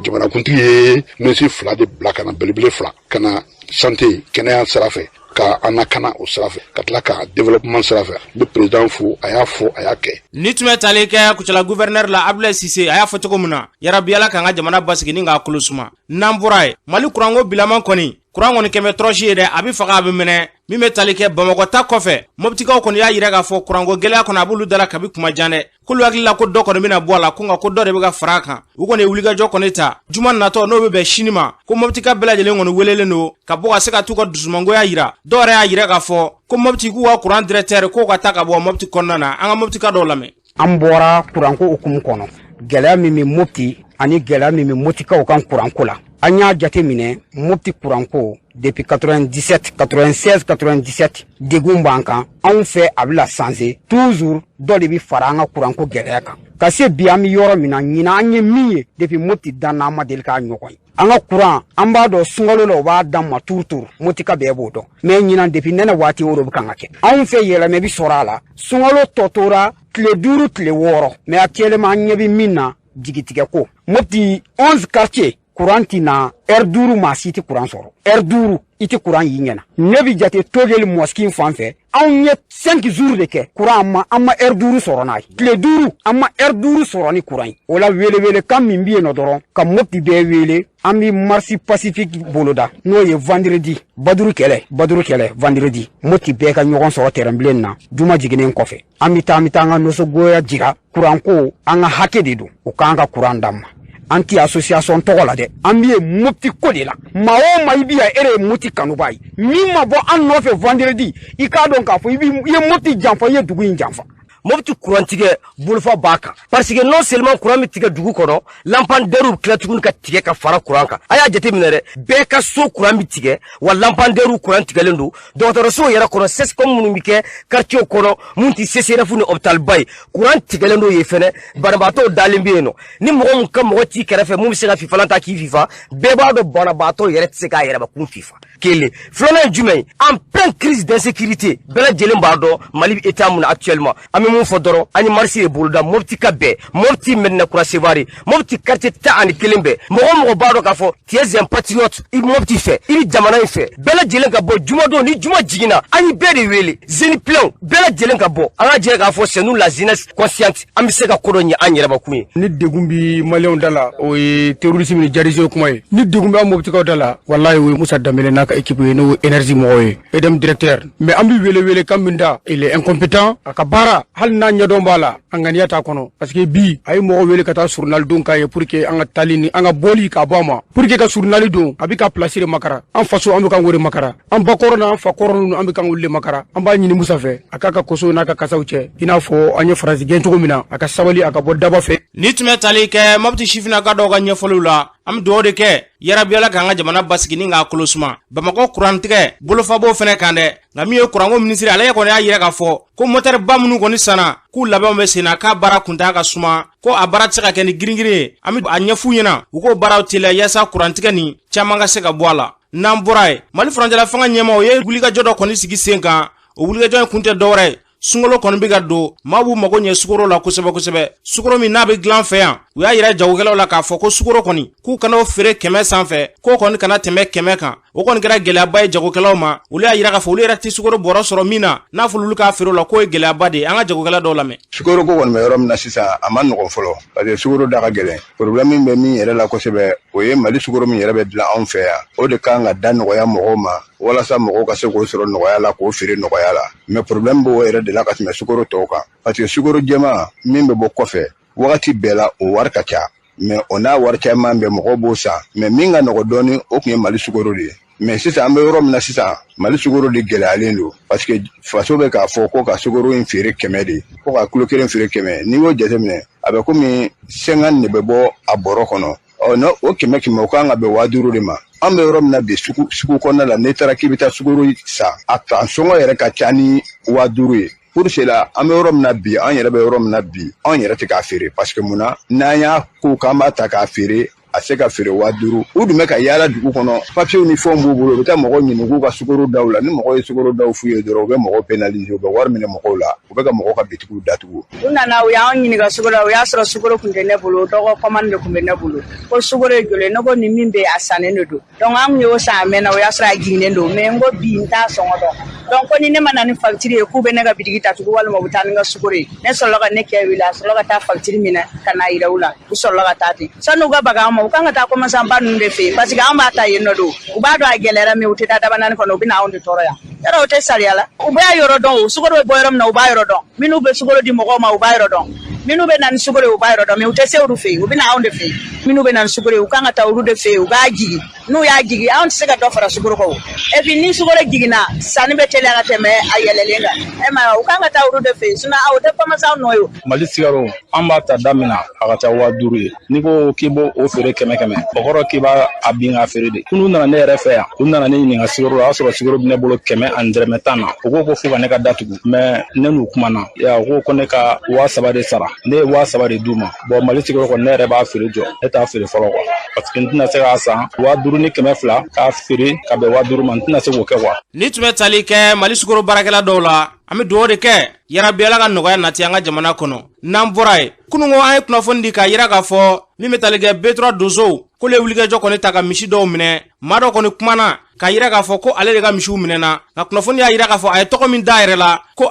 jamanakuntigi ye ministre fila de bila ka na belebele fila ka na santé kɛnɛya sira fɛ ka an lakana o sira fɛ ka tila ka développement sira fɛ n bɛ président fo a y'a fɔ a y'a kɛ. Ni tun bɛ tali kɛ Kucala gouverneur la Abdoulaye Sise a y'a fɔ cogo min na yarabi ala k'an ka jamana basigi ni k'a kolo suma n'an bɔra ye Mali kuranko bilaman kɔni kuran kɔni kɛmɛ tɔrɔsi ye dɛ a bɛ faga a bɛ minɛ min bɛ tali kɛ Bamakɔ ta kɔfɛ Moptikaw kɔni y'a yira k'a fɔ kuranko gɛlɛya kɔni a b'olu dala kabi kuma jan dɛ k'olu hakili la ko dɔ kɔni bɛna bɔ a la ko nka ko dɔ de bɛ ka fara a kan u kɔni ye wulikajɔ kɔni ta juma natɔ n'o bɛ bɛn sini ma ko Moptika bɛɛ lajɛlen kɔni welelen don ka bɔ ka se ka t'u ka dusumangoya yira dɔw yɛrɛ y'a yira k'a fɔ ko Mopti k'u ka kuran directeur k'o ka taa ka bɔ Mopti kɔnɔna na an ka Moptika dɔw lamɛn. An bɔra kuranko hukumu kɔnɔ gɛlɛya min bɛ Mopti ani gɛlɛya min bɛ Moptikaw kan kuranko la an y'a jate minɛ Mopti kuranko depuis 97 96 97 degun b'an kan anw fɛ a bɛ la sanse toujours dɔ de bɛ fara an ka kuranko gɛlɛya kan ka se bi an bɛ yɔrɔ min na ɲinan an ye min ye depuis Mopti dan na an ma deli k'a ɲɔgɔn ye an ka kuran an b'a dɔn sunkalo la u b'a d'an ma turu Moptika bɛɛ b'o dɔn mais ɲinan depuis nɛnɛ waati o de bɛ kan ka kɛ anw fɛ yɛlɛmɛ bi sɔrɔ a la sunkalo tɔ tora tile 5 tile 6 mais actuellement an ɲɛ bɛ min na jigitigɛ ko Mopti 11 quartiers kuran ti na heure 5 maa si tɛ kuran sɔrɔ heure 5 i tɛ kuran y'i ɲɛna ne bi jate Togeli mosquée fan fɛ anw ye 5 jours de kɛ kuran an ma heure 5 sɔrɔ n'a ye tile 5 an ma heure 5 sɔrɔ ni kuran ye o la wele kan min bɛ yen nɔ dɔrɔn ka Mopti bɛɛ wele an bɛ marche pacifique boloda n'o ye vendredi baduru kɛlɛ vendredi Mopti bɛɛ ka ɲɔgɔn sɔrɔ terrain bilen na juma jiginnen kɔfɛ an bɛ taa an ka nisɔngoya jira kuran ko an ka hakɛ de don u k'an ka kuran d'an ma an ti association tɔgɔ la dɛ an bɛ Mopti ko de la maa o maa i bɛ yan e de ye Mopti kanuba ye min ma bɔ an nɔfɛ vendredi i k'a dɔn k'a fɔ i ye Mopti janfa i ye dugu in janfa. Mopti kuran tigɛ bolofa b'a kan parce que non seulement kuran bɛ tigɛ dugu kɔnɔ lampadaires tila tuguni ka tigɛ ka fara kuran kan a y'a jate minɛ dɛ bɛɛ ka so kuran bɛ tigɛ wa lampadaires kuran tigɛlen don dɔgɔtɔrɔso yɛrɛ kɔnɔ CSCOM minnu bɛ kɛ quartier kɔnɔ mun tɛ CCRF ni hôpital ba ye kuran tigɛlen don yen fɛnɛ banabaatɔw dalen bɛ yen nɔ ni mɔgɔ min ka mɔgɔ t'i kɛrɛfɛ mun bɛ se ka fifalan ta k'i fifa bɛɛ b'a dɔn banabaatɔ yɛrɛ tɛ se k'a yɛrɛbakun fifa kele flona jumɛn en pleine crise d'insécurité bɛɛ lajɛlen b'a dɔn Mali état mun actuellement an bɛ mun fɔ dɔrɔn an ye marche de boloda Mopti ka bɛɛ Mopti Medina Kura Sevare Mopti quartier 11 bɛɛ mɔgɔ b'a dɔn k'a fɔ tu es un patriote i Mopti fɛ i bɛ jamana in fɛ bɛɛ lajɛlen ka bɔ jumadon ni juma jiginna an ye bɛɛ de wele zeni plein bɛɛ lajɛlen ka bɔ an ka jɛ k'a fɔ c'est nous la jeunesse consciente an bɛ se ka ko dɔ ɲɛ an yɛrɛ bakun ye ni degun bi maliyɛnw da la o ye terrorisme ni djihadisme kuma ye ni degun bɛ an mɔbitikaw da la wallahi o ye Musa Dambele n'a ka équipe ye n'o ye énergie mɔgɔw ye edem directeur mais an bɛ wele kan min da il est incompétent a ka baara hali n'a ɲɛdɔn b'a la an ŋaniya t'a kɔnɔ parce que bi a ye mɔgɔ wele ka taa journal don k'a ye pour que an ka taali ni an ka bɔli k'a bɔ a ma pour que ka journal don a bɛ ka place de makara an faso an bɛ kan k'o de makara an ba kɔrɔ n'an fa kɔrɔ ninnu an bɛ kan k'olu de makara an b'a ɲini Musa fɛ a k'a ka koso n'a ka kasaw cɛ i n'a fɔ an ye faransi gɛn cogo min na a ka sabali a ka bɔ daba fɛ ni tun bɛ tali kɛ Mopti sifinnaka dɔw ka ɲɛfɔliw la an bɛ dugawu de kɛ yarabi Ala k'an ka jamana basigi ni k'a kolo suma Bamakɔ kurantigɛ bolofabo fɛnɛ kan dɛ nka min ye kuranko minisiri ale kɔni y'a yira k'a fɔ ko moteur ba minnu kɔni sanna k'u labɛnw bɛ sen na k'a baara kuntaga ka suma ko a baara tɛ se ka kɛ ni giringirin ye an bɛ a ɲɛf'u ɲɛna u k'o baaraw teliya yaasa kurantigɛ ni caman ka se ka bɔ a la n'an bɔra ye Mali furancɛla fanga ɲɛmaaw ye wulikajɔ dɔ kɔni sigi sen kan o wulikajɔ in kun tɛ dɔwɛrɛ ye sungalo kɔni bɛ ka don maa b'u mago ɲɛ sukaro la kosɛbɛ sukaro min n'a bɛ dilan fɛ yan u y'a yira jagokɛlaw la k'a fɔ ko sukaro kɔni k'u kana o feere 100 sanfɛ k'o kɔni kana tɛmɛ 100 kan o kɔni kɛra gɛlɛyaba ye jagokɛlaw ma olu y'a yira k'a fɔ olu yɛrɛ tɛ sukaro bɔrɔ sɔrɔ min na n'a fɔra olu k'a feere o la k'o ye gɛlɛyaba de ye an ka jagokɛla dɔw lamɛn sukaro ko kɔni bɛ yɔrɔ min na sisan a ma nɔgɔn fɔlɔ parce que sukaro da ka gɛlɛn problème min bɛ min yɛrɛ la kosɛbɛ o ye Mali sukaro min yɛrɛ bɛ dilan anw fɛ yan o de kan ka da nɔgɔya mɔgɔw ma walasa mɔgɔw ka se k'o sɔrɔ nɔgɔya la k'o feere nɔgɔya la mais problème b'o yɛrɛ de la ka tɛmɛ sukaro tɔw kan parce que sukaro jɛma min bɛ bɔ kɔfɛ wagati bɛɛ la o wari ka ca mais o n'a wari caman bɛ mɔgɔw b'o san mais min ka nɔgɔ dɔɔni o tun ye Mali sukaro de ye mais sisan an bɛ yɔrɔ min na sisan Mali sukaro de gɛlɛyalen don parce que faso bɛ k'a fɔ ko ka sukaro in feere 100 de ko ka kilo 1 feere 100 n'i y'o jateminɛ a bɛ komi 50 de bɛ bɔ a bɔrɔ kɔnɔ o 100 o kan ka bɛn 5000 de ma an bɛ yɔrɔ min na bi sugu kɔnɔna la n'i taara k'i bɛ taa sukaro san a sɔngɔ yɛrɛ ka ca ni 5000 ye pour cela an bɛ yɔrɔ min na bi an yɛrɛ bɛ yɔrɔ min na bi an yɛrɛ tɛ k'a feere parce que mun na n'an y'a ko k'an b'a ta k'a feere a se ka feere 5000 u dun bɛ ka yaala dugu kɔnɔ papiyew ni fɛnw b'u bolo u bɛ taa mɔgɔw ɲini k'u ka sukaro daw la ni mɔgɔ ye sukaro daw f'u ye dɔrɔn u bɛ mɔgɔw pénaliser u bɛ wari minɛ mɔgɔw la u bɛ ka mɔgɔw ka bitigiw datugu u nana u y'an ɲininka sukaro la u y'a sɔrɔ sukaro tun tɛ ne bolo dɔgɔ commande de tun bɛ ne bolo ko sukaro ye joli ne ko ni min bɛ a sannen de don donc an y'o san a mɛnna o y'a sɔrɔ a jiginnen don mais n ko bi n t'a sɔngɔ dɔn donc ko ni ne ma na ni facture ye k'u bɛ ne ka bitigi datugu walima u bɛ taa ni ka sukaro ye ne sɔrɔla ka ne kɛ wele a sɔrɔla ka taa facture minɛ ka n'a yira u la u sɔrɔla ka taa ten san'u ka baga an ma u kan ka taa commerçant ba ninnu de fɛ yen parce que an b'a ta yen nɔ don u b'a dɔn a gɛlɛyara mais u tɛ taa daba naani kɔnɔ u bɛ na anw de tɔɔrɔ yan yɔrɔ o tɛ sariya la u b'a yɔrɔ dɔn o sukaro bɛ bɔ yɔrɔ min na u b'a yɔrɔ dɔn minnu bɛ sukaro di mɔgɔw ma u b'a yɔrɔ dɔn minnu bɛ na ni sukaro ye u b'a yɔrɔ dɔn mais u tɛ se olu fɛ yen u bɛ na anw de fɛ yen minnu bɛ na ni sukaro ye u kan ka taa olu de fɛ yen u b'a jigi n'u y'a jigi anw tɛ se ka dɔ fara sukaro kan o et puis ni sukaro jiginna sanni bɛ teliya ka tɛmɛ a yɛlɛlen kan e ma u kan ka taa olu de fɛ yen sinon aw tɛ commerçant nɔ ye o. Mali sigaro an b'a ta da min na a ka ca 5000 ye n'i ko k'i b'o feere 100 o kɔrɔ k'i b'a a bin k'a feere de n'u nana ne yɛrɛ fɛ yan u nana ne ɲininka sigaro la o y'a sɔrɔ sigaro bɛ ne bolo 100 ani dɛrɛmɛ 10 na u ko ko fo ka ne ka datugu mais ne n'u kumana u ko ne ka 3000 de sara ne ye 3000 de d'u ma bon Mali sigaro kɔni ne yɛrɛ b'a feere jɔ ne t'a feere fɔlɔ quoi parce que n tɛna se k'a san 5000 ni 200 k'a feere ka bɛn 5000 ma n tɛna se k'o kɛ quoi. ni tun bɛ tali kɛ Mali sukaro baarakɛla dɔw la an bɛ dugawu de kɛ yarabi Ala ka nɔgɔya nati an ka jamana kɔnɔ n'an bɔra ye kunungo an ye kunnafoni di k'a yira k'a fɔ min bɛ tali kɛ B3 donsow k'olu ye wulikajɔ kɔni ta ka misi dɔw minɛ maa dɔ kɔni kumana k'a yira k'a fɔ ko ale de ka misiw minɛna nka kunnafoni y'a yira k'a fɔ a ye tɔgɔ min da yɛrɛ la ko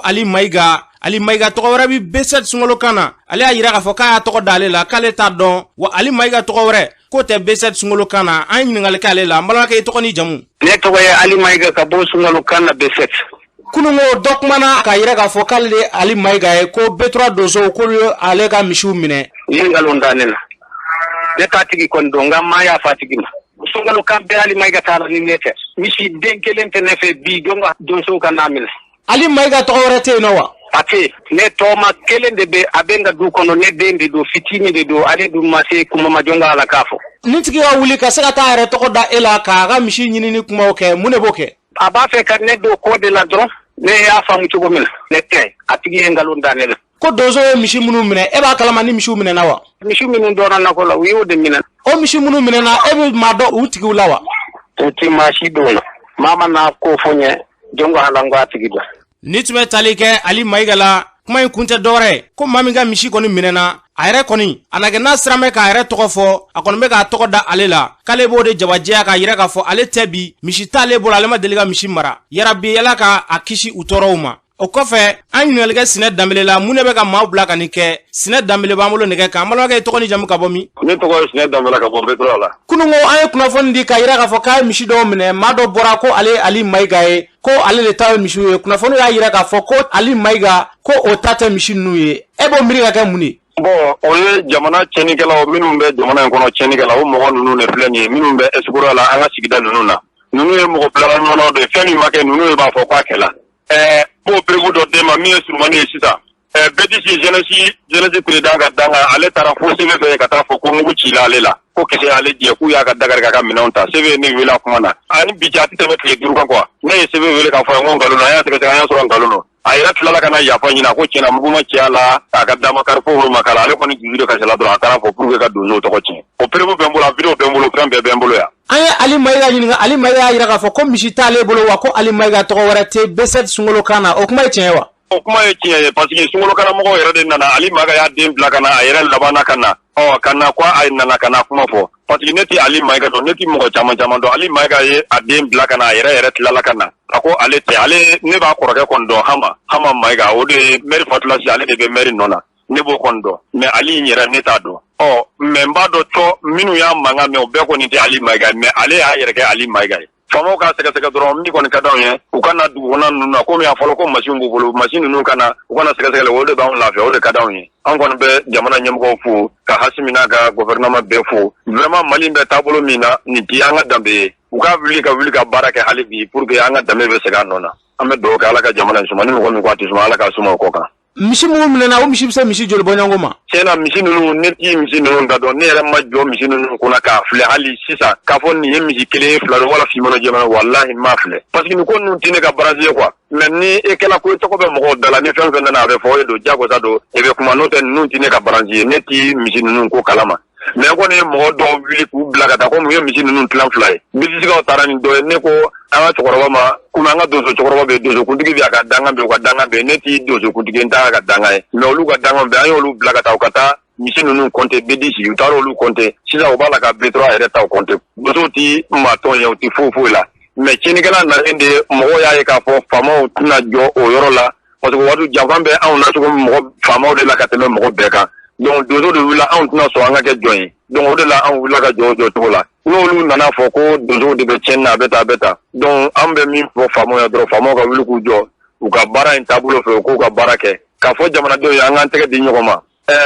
Ali Mayiga tɔgɔ wɛrɛ bi B7 sunkalo kan na ale y'a yira k'a fɔ k'a y'a tɔgɔ da ale la k'ale t'a dɔn wa Ali Mayiga tɔgɔ wɛrɛ k'o tɛ B7 sunkalo kan na an ye ɲininkali kɛ ale la n balimakɛ i tɔgɔ ni jamu. ne tɔgɔ ye Ali Mayiga ka bɔ sunkalo kan na B7. kunungo dɔ kumana k'a yira k'a fɔ k'ale de Ali Mayiga ye ko B3 donsow k'olu ale ka misiw minɛ. ni ngalon da ne la ne t'a tigi kɔni dɔn nka maa y'a fa tigi ma sunkalo kan bɛɛ Ali Mayiga t'a la ni ne tɛ misi den kelen tɛ ne fɛ bi jɔn ka donsow ka n'a minɛ. Ali Mayiga tɔgɔ wɛrɛ tɛ yen nɔ wa. a tɛ ne tɔma kelen de bɛ a bɛ n ka du kɔnɔ ne den de don fitinin de don ale dun ma se kuma ma jɔn ka ala k'a fɔ. ni tigi ka wuli ka se ka taa yɛrɛ tɔgɔ da e la k'a ka misi ɲini ni kumaw kɛ mun de b'o kɛ. a b'a fɛ ka ne don kɔ de la dɔrɔn ne y'a faamu cogo min na ne tɛ a tigi ye nkalon da ne la. ko donso ye misi minnu minɛ e b'a kalama ni misiw minɛna wa. misi minnu dɔrɔn nakɔ la u y'o de minɛ. o misi minnu minɛna e bɛ maa dɔn u tigiw la wa. o tɛ maa si dɔn na mama na ko fonye jongo halango atigida ni tume talike Ali Maigala kuma in kunte dore ko maminga mishi koni minena ayre koni anage na srame ka ayre toko fo akon be ka toko da alela kale bode jawajiya ka yire ka fo ale tebi mishi tale bol ale ma deliga mishi mara yarabi yala ka akishi utoroma o kofe an yinelge sine dambele la munebe ka maubla ka nike sine dambele ba mulo nike ka malo ka toko ni jamu ka bomi ni toko sine dambele ka bombe trola kunungo ay kuna fondi ka yire ka fo ka mishi do mine mado bora ko ale Ali Maiga e ko ale le tawe mishi ye kuna fondi ya yire ka fo ko Ali Maiga ko o tate mishi nuye ebo miri ka ke muni bon o ye jamana cɛnikɛla o minnu bɛ jamana in kɔnɔ cɛnikɛla o mɔgɔ ninnu de filɛ nin ye minnu bɛ escroc la an ka sigida ninnu na ninnu ye mɔgɔ bilala ɲɔgɔnna de fɛn min ma kɛ ninnu ye b'a fɔ k'a kɛla b'o perebu dɔ d'e ma min ye surumani ye sisan BDC jeunesse président ka danga ale taara fo sebe fɛ ka taa fɔ ko mugu cila ale la ko kisɛ ale jɛ k'u y'a ka Dakar ka minɛnw ta sebe ne wele a kuma na ani bi cɛ a tɛ tɛmɛ tile 5 kan quoi ne ye sebe wele k'a fɔ n ko nkalon na an y'a sɛgɛsɛgɛ an y'a sɔrɔ nkalon na a yɛrɛ tilala ka na yafa ɲina ko tiɲɛna mugu ma cɛ a la a ka damakari fo wolo ma k'a la ale kɔni dusu de kasɛla dɔrɔn a taara fɔ pour que ka donsow tɔgɔ tiɲɛ o perebu bɛ n bolo a video bɛ n bolo fɛn bɛɛ bɛ n bolo yan an ye Ali Maiga ɲininka Ali Maiga yira k'a fɔ ko misi t'ale bolo wa ko Ali Maiga tɔgɔ wɛrɛ tɛ B7 Sunkalo kan na o kuma ye tiɲɛ wa o kuma ye tiɲɛ ye parce que Sunkalo kana mɔgɔw yɛrɛ de nana Ali Maiga y'a den bila ka na a yɛrɛ labanna ka na ka na ko a nana ka na kuma fɔ parce que ne tɛ Ali Maiga dɔn ne tɛ mɔgɔ caman dɔn Ali Maiga ye a den bila ka na a yɛrɛ tilala ka na a ko ale tɛ ale ne b'a kɔrɔkɛ kɔni dɔn Hama Maiga o de ye maire Fatulasi ale de bɛ maire nɔ na ne b'o kɔni dɔn mais Ali in yɛrɛ ne t'a dɔn mais n b'a dɔn tɔ minnu y'a mankan mɛn o bɛɛ kɔni tɛ Ali Maiga mais ale y'a yɛrɛ kɛ Ali Maiga ye faamaw ka sɛgɛsɛgɛ dɔrɔn min kɔni ka d'anw ye u ka na dugukɔnɔna ninnu na komi a fɔlɔ ko machine b'u bolo machine ninnu ka na u ka na sɛgɛsɛgɛli o de b'anw lafiya o de ka d'anw ye an kɔni bɛ jamana ɲɛmɔgɔw fo ka Hasimi n'a ka gouvernement bɛɛ fo vraiment Mali bɛ taabolo min na nin tɛ an ka danbe ye u ka wuli ka baara kɛ hali bi pour que an ka danbe bɛ segin a nɔ na an bɛ dugawu kɛ Ala ka jamana in suma ni mɔgɔ min ko a tɛ suma Ala ka suma o kɔ kan misi mugu minɛna o misi bɛ se misi joli bɔ ɲɔgɔn ma tiɲɛna misi ninnu ne t'i misi ninnu da dɔn ne yɛrɛ ma jɔ misi ninnu kunna k'a filɛ hali sisan k'a fɔ nin ye misi kelen fila don wala fimana jɛmana wallahi ma filɛ parce que nin ko ninnu tɛ ne ka baransi ye quoi mais ni e kɛla ko i tɔgɔ bɛ mɔgɔw da la ni fɛn fɛn nana a bɛ fɔ e don jagosa don e bɛ kuma n'o tɛ ninnu tɛ ne ka baransi ye ne t'i misi ninnu ko kalama mais kɔni ye mɔgɔ dɔw wuli k'u bila ka taa ko mun ye misi ninnu tilan fila ye bilisikaw taara nin dɔ ye ne ko an ka cɛkɔrɔba ma komi an ka donso cɛkɔrɔba bɛ donsokuntigi bɛ a ka dangan bɛ u ka dangan bɛ ne t'i donsokuntigi n t'a ka dangan ye mais olu ka dangan bɛ an y'olu bila ka taa u ka taa misi ninnu compter BDC u taara olu compter sisan u b'a la ka B3 yɛrɛ taw compter donsow tɛ maa tɔn ye u tɛ foyi foyi la mais tiɲɛnikɛla nalen de mɔgɔw y'a ye k'a fɔ faamaw tɛna jɔ o yɔrɔ la parce que waati janfan bɛ anw na cogo min mɔgɔ faamaw de la ka tɛmɛ mɔgɔ bɛɛ kan donc donso de wulila anw tɛna sɔn an ka kɛ jɔn ye donc o de la anw wulila ka jɔ o jɔcogo la n'olu nana fɔ ko donsow de bɛ tiɲɛni na a bɛ tan donc an bɛ min fɔ faamaw ye dɔrɔn faamaw ka wuli k'u jɔ u ka baara in taabolo fɛ u k'u ka baara kɛ k'a fɔ jamanadenw ye an k'an tɛgɛ di ɲɔgɔn ma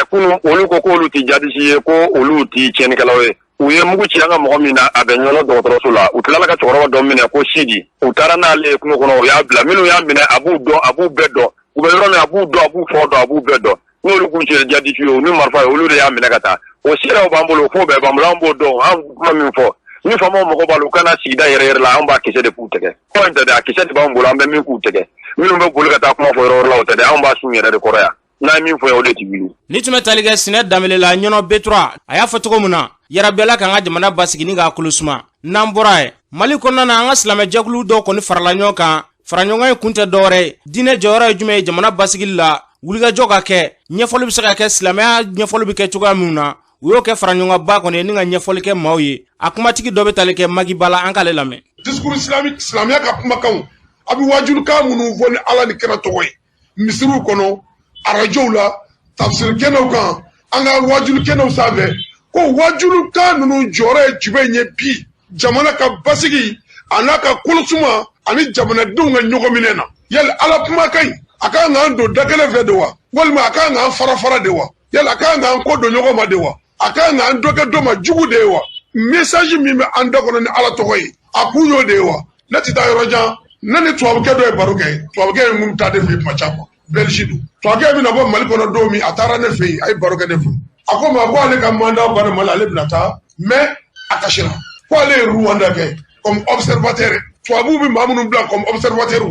kunun olu ko k'olu tɛ jadisi ye ko olu tɛ tiɲɛnikɛlaw ye u ye mugu ci an ka mɔgɔ min na a bɛ ɲɔnɔ dɔgɔtɔrɔso la u tilala ka cɛkɔrɔba dɔ minɛ ko Sidi u taara n'ale ye kungo kɔnɔ u y'a bila minnu y'a minɛ a b'u dɔn a b'u bɛɛ dɔn u bɛ yɔrɔ min a b'u dɔn a b'u fɔ dɔn a b'u bɛɛ dɔn n'olu k'u cɛ jadisi ye u ni marifa ye olu de y'a minɛ ka taa o siraw b'an bolo fo bɛɛ b'an bolo an b'o dɔn an kuma min fɔ ni faamaw mago b'a la u kana sigida yɛrɛ la an b'a kisɛ de k'u tɛgɛ ko in tɛ dɛ a kisɛ de b'an bolo an bɛ min k'u tɛgɛ minnu bɛ boli ka taa kuma fɔ yɔrɔ la o tɛ dɛ an b'a sun yɛrɛ de kɔrɔ yan n'a min fɔ o de tɛ wuli ni tun bɛ tali kɛ sinɛ danbele la ɲɔnɔ B3 a y'a fɔ cogo min na yarabɛla k'an ka jamana basigi ni k'a kulusuma n'an bɔra ye Mali kɔnɔna na an ka silamɛjɛkulu dɔw kɔni farala ɲɔgɔn kan faraɲɔgɔn in kun tɛ dɔwɛrɛ ye diinɛ jɔyɔrɔ ye jumɛn ye jamana basigili la wulikajɔ ka kɛ ɲɛfɔli bɛ se ka kɛ silamɛya ɲɛfɔli bɛ kɛ cogoya min na u y'o kɛ faraɲɔgɔnba kɔni ye ni ka ɲɛfɔli kɛ maaw ye a kumatigi dɔ bɛ tali kɛ Magi Bala an k'ale lamɛn discours islamique silamɛya ka kumakanw a bɛ wajulikan minnu fɔ ni Ala ni kira tɔgɔ ye misiriw kɔnɔ arajow la tafsir kɛnɛw kan an ka wajuli kɛnɛw sanfɛ ko wajulikan ninnu jɔyɔrɔ ye jumɛn ye bi jamana ka basigi a n'a ka kolosuma ani jamanadenw ka ɲɔgɔn minɛ na yali Ala kumakan in a kan k'an don da kelen fɛ de wa walima a kan k'an fara de wa yali a kan k'an ko don ɲɔgɔn ma de wa a kan k'an dɔ kɛ dɔ ma jugu de ye wa message min bɛ an da kɔnɔ ni Ala tɔgɔ ye a kun y'o de ye wa ne tɛ taa yɔrɔ jan ne ni tubabukɛ dɔ ye baro kɛ tubabukɛ ye mun ta de fɛ yen kuma caman Belgique don tubabukɛ bɛna bɔ Mali kɔnɔ don min a taara ne fɛ yen a ye baro kɛ ne fɛ a ko ma ko ale ka mandat banna Mali ale bɛna taa mais a kasira ko ale ye Rwanda kɛ comme observateur tubabuw bɛ maa minnu bila comme observateur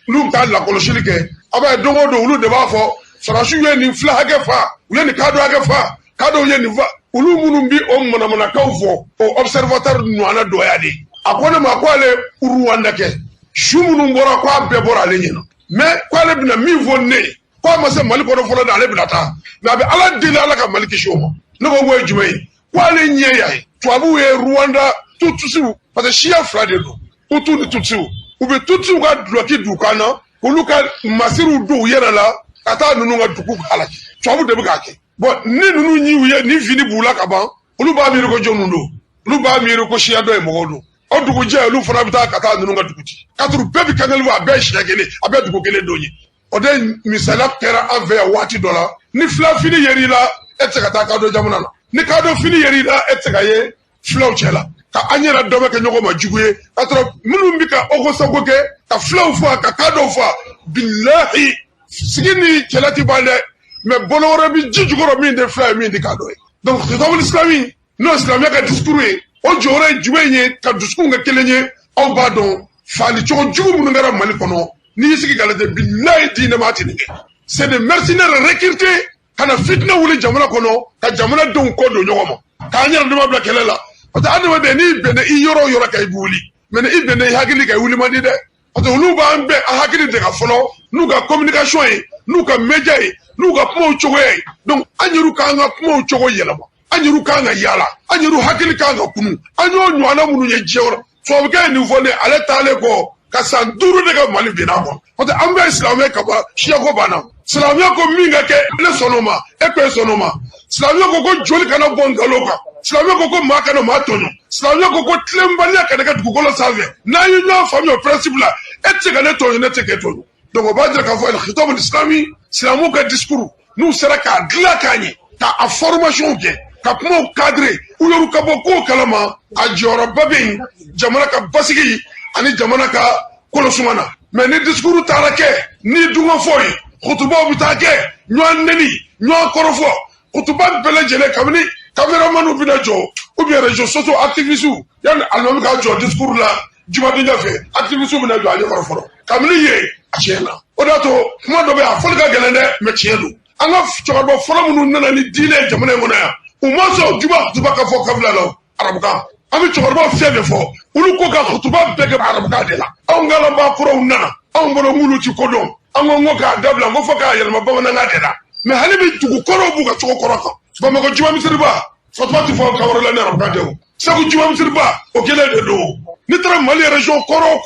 olu bɛ taa lakɔlɔsili kɛ a b'a ye don o don olu de b'a fɔ sarasiw ye nin fila hakɛ fa u ye nin kadɔ hakɛ fa kadɔw ye nin fa olu minnu bɛ o manamanakaw fɔ o observateur ɲɔgɔnna dɔya de a ko ne ma ko ale Rwanda kɛ su minnu bɔra ko a bɛɛ bɔra ale ɲɛna mais ko ale bɛna min fɔ ne ye ko a ma se Mali kɔnɔ fɔlɔ de ale bɛna taa mais a bɛ Ala deli Ala ka Mali kisi o ma ne ko o ye jumɛn ye ko ale ɲɛ y'a ye tubabuw ye Rwanda Tutsiw parce que siya fila de don Hutu ni Tutsiw u bɛ Tutsiw ka duloki du kan na olu ka masiriw don u yɛrɛ la ka taa ninnu ka dugu halaki tubabuw de bɛ k'a kɛ bon ni ninnu y'u ye ni fini b'u la ka ban olu b'a miiri ko jɔnw don olu b'a miiri ko siya dɔ ye mɔgɔw don o dugujɛ olu fana bɛ taa ka taa ninnu ka dugu ci katuru bɛɛ bɛ kankali a bɛɛ ye siya kelen a bɛɛ dugu kelen don ye o de misaliya kɛra an fɛ yan waati dɔ la ni fila fini yer'i la e tɛ se ka taa kadɔ jamana na ni kadɔ fini yer'i la e tɛ se ka ye filaw cɛ la ka an yɛrɛ dɔ bɛ kɛ ɲɔgɔn ma jugu ye ka sɔrɔ minnu bɛ ka ogosago kɛ ka filaw fɔ ka kadɔw fɔ bilahi sigi ni kɛlɛ tɛ ban dɛ mais bolo wɛrɛ bɛ ji jukɔrɔ min tɛ fila ye min tɛ kadɔ ye donc khitabul islami n'o silamɛya ka discours ye o jɔyɔrɔ ye jumɛn ye ka dusukun kɛ kelen ye aw b'a dɔn faali cogo jugu minnu kɛra Mali kɔnɔ n'i y'i sigi ka lajɛ bilahi diinɛ maa tɛ nin kɛ c'est des mercenaires recrutés ka na fitinɛ wuli jamana kɔnɔ ka jamanadenw kɔ don ɲɔgɔn ma k'an yɛrɛ dama bila kɛlɛ la parce que adamaden n'i bɛnna i yɔrɔ o yɔrɔ kan i bɛ wuli mais ni i bɛnna i hakili kan i wuli man di dɛ parce que olu b'an bɛɛ a hakili de ka fɔlɔ n'u ka communication ye n'u ka média ye n'u ka kumaw cogoya ye donc an yɛrɛw k'an ka kumaw cogo yɛlɛma an yɛrɛw k'an ka yaala an yɛrɛw hakili k'an ka kunu an y'o ɲɔgɔnna minnu ye diɲɛ kɔnɔ tubabukɛ ye nin fɔ ne ale taalen kɔ ka san 5 de ka Mali binna kɔ parce que an bɛɛ ye silamɛ ka ban siyako banna silamɛya ko min ka kɛ ne sɔnn'o ma e ko e sɔnn'o ma silamɛya ko ko joli kana bɔ nkalon kan silamɛya ko maa kana maa tɔɲɔ silamɛya ko tilenbaliya kana kɛ dugukolo sanfɛ n'an ye ɲɔgɔn faamuya o principe la e tɛ se ka ne tɔɲɔ ne tɛ k'e tɔɲɔ donc o b'a jira k'a fɔ khitabul islami silamɛw ka discours n'u sera k'a dilan k'a ɲɛ k'a formation kɛ ka kumaw cadre u yɛrɛ ka bɔ kow kalama a jɔyɔrɔba bɛ yen jamana ka basigi ani jamana ka kɔlɔsuma na mais ni discours taara kɛ ni dungafɔ ye kutubaw bɛ taa kɛ ɲɔgɔn neni ɲɔgɔn kɔrɔfɔ kutuba bɛɛ lajɛlen kabini caméramanw bɛna jɔ ou bien réseaux sociaux activistes yanni alimami ka jɔ discours la jumadonja fɛ activistes bɛna jɔ a ɲɛkɔrɔ fɔlɔ kabini yen a tiɲɛna o de y'a to kuma dɔ bɛ yen a fɔli ka gɛlɛn dɛ mais tiɲɛ don an ka cɛkɔrɔba fɔlɔ minnu nana ni diinɛ ye jamana in kɔnɔ yan u ma sɔn kutuba ka fɔ kabila la arabukan an bɛ cɛkɔrɔba fɛn fɛn fɔ olu ko ka kutuba bɛɛ kɛ arabukan de la anw ka lamɔba kuraw nana anw bolo nk'olu ti ko dɔn an ko k'a dabila n ko fɔ k'a yɛlɛma bamanankan de la mais hali bi dugu kɔrɔw b'u ka cogo kɔrɔ kan Bamakɔ juma misiriba Fatuma ti fɔ kan wɛrɛ la ni arabukan tɛ o Segu juma misiriba o kelen de don n'i taara Mali région kɔrɔ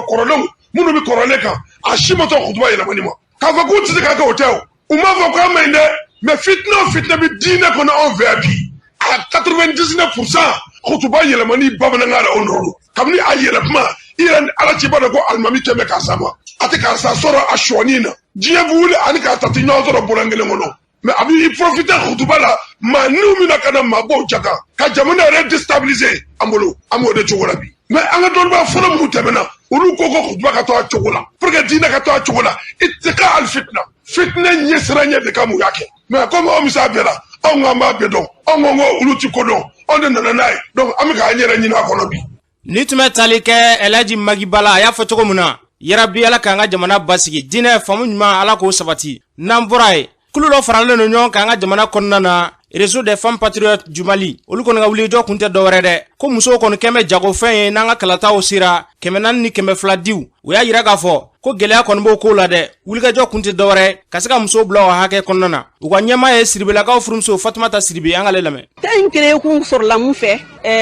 kɔrɔlenw minnu bɛ kɔrɔlen kan a si ma sɔn kutuba yɛlɛmani ma k'a fɔ k'u tɛ se k'a kɛ o tɛ o u m'a fɔ k'an ma ɲi dɛ mais fitinɛ o fitinɛ bɛ diinɛ kɔnɔ anw fɛ yan bi a 99% kutuba yɛlɛmani bamanankan la o nɔ don kabini a yɛlɛ kuma i yɛrɛ ni ala ci b'a dɔn ko alimami kɛmɛ k'a sa ma a tɛ karisa sɔrɔ a sɔɔni na diɲɛ bɛ wuli ani k'a ta tɛ ɲɔgɔn sɔrɔ bɔlɔn kelen kɔnɔ mais a b'i profiter kutuba la maa n'u mina ka na mabɔw jaga ka jamana yɛrɛ déstabiliser an bolo an b'o de cogo la bi mais an ka dɔnnibaga fɔlɔ minnu tɛmɛna olu ko ko kutuba ka to a cogo la pour que diinɛ ka to a cogo la i tɛ ka hali fitinɛ ɲɛ siranɲɛ de kama u y'a kɛ mais comme anw bɛ se a bɛɛ la anw k'an b'a bɛɛ dɔn anw ko olu ti ko dɔn anw de nana n'a ye donc an bɛ k'an yɛrɛ ɲini a kɔnɔ bi. ni tun bɛ tali kɛ Elhaji Magi Bala a y'a fɔ cogo min na yarabi Ala k'an ka jamana basigi diinɛ faamu ɲuman Ala k'o sabati n'an bɔra ye kulu dɔ faralen don ɲɔgɔn kan an ka jamana kɔnɔna na réseau des femmes patriotes du Mali olu kɔni ka wulijɔ kun tɛ dɔwɛrɛ dɛ ko musow kɔni kɛmɛ jagofɛn ye n'an ka kalataw sera 400 ni 200 diw u y'a yira k'a fɔ ko gɛlɛya kɔni b'o ko la dɛ wulikajɔ kun tɛ dɔwɛrɛ ka se ka musow bila o hakɛ kɔnɔna na u ka ɲɛmaa ye Siribelakaw furumuso Fatumata Siribe an k'ale lamɛn. Tɛn créé kun sɔrɔla mun fɛ